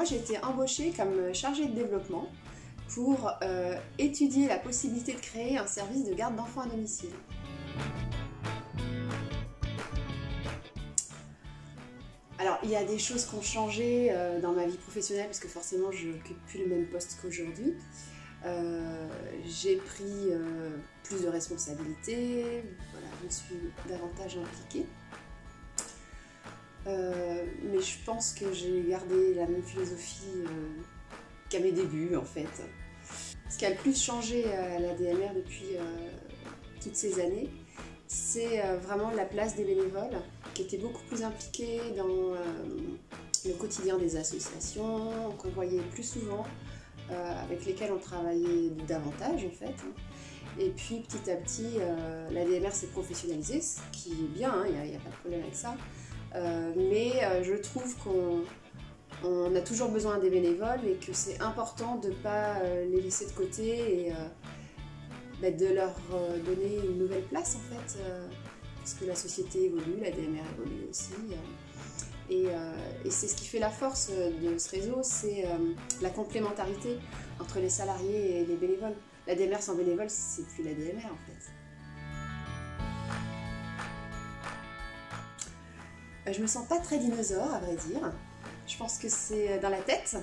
j'ai été embauchée comme chargée de développement pour étudier la possibilité de créer un service de garde d'enfants à domicile. Alors, il y a des choses qui ont changé dans ma vie professionnelle, parce que forcément, je n'occupe plus le même poste qu'aujourd'hui. J'ai pris plus de responsabilités, voilà, je me suis davantage impliquée. Mais je pense que j'ai gardé la même philosophie qu'à mes débuts, en fait. Ce qui a le plus changé à l'ADMR depuis toutes ces années, c'est vraiment la place des bénévoles, qui étaient beaucoup plus impliqués dans le quotidien des associations, qu'on voyait plus souvent, avec lesquelles on travaillait davantage en fait. Et puis petit à petit, l'ADMR s'est professionnalisée, ce qui est bien, hein, il n'y a pas de problème avec ça. Mais je trouve qu'on a toujours besoin des bénévoles et que c'est important de ne pas les laisser de côté et de leur donner une nouvelle place en fait, parce que la société évolue, l'ADMR évolue aussi. Et c'est ce qui fait la force de ce réseau, c'est la complémentarité entre les salariés et les bénévoles. L'ADMR sans bénévoles, c'est plus l'ADMR en fait. Je me sens pas très dinosaure à vrai dire. Je pense que c'est dans la tête.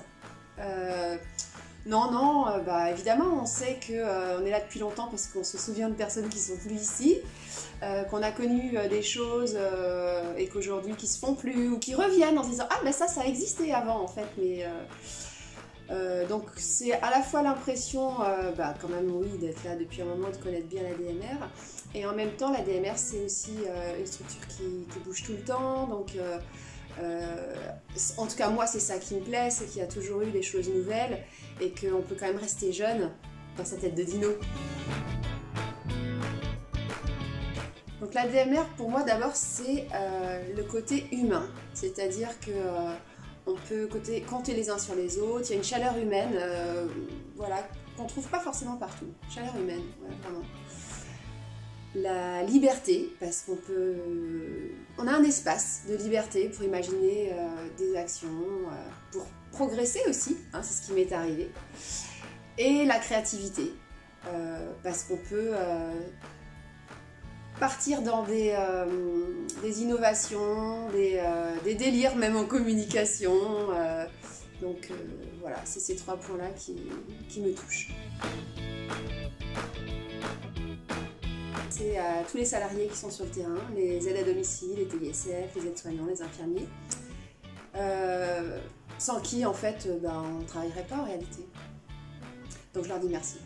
Non, évidemment, on sait qu'on est là depuis longtemps parce qu'on se souvient de personnes qui sont plus ici, qu'on a connu des choses et qu'aujourd'hui qui se font plus ou qui reviennent en se disant « Ah, mais ça existait avant en fait ». Mais donc c'est à la fois l'impression, quand même oui, d'être là depuis un moment, de connaître bien l'ADMR, et en même temps l'ADMR c'est aussi une structure qui bouge tout le temps, donc en tout cas moi c'est ça qui me plaît, c'est qu'il y a toujours eu des choses nouvelles et qu'on peut quand même rester jeune dans sa tête de dino. Donc l'ADMR pour moi d'abord c'est le côté humain, c'est-à-dire que on peut compter les uns sur les autres, il y a une chaleur humaine voilà, qu'on ne trouve pas forcément partout, chaleur humaine, ouais, vraiment. La liberté, parce on a un espace de liberté pour imaginer des actions, pour progresser aussi, hein, c'est ce qui m'est arrivé. Et la créativité, parce qu'on peut partir dans des innovations, des délires même en communication. Donc voilà, c'est ces trois points-là qui me touchent. C'est à tous les salariés qui sont sur le terrain, les aides à domicile, les TISF, les aides-soignants, les infirmiers, sans qui en fait on ne travaillerait pas en réalité. Donc je leur dis merci.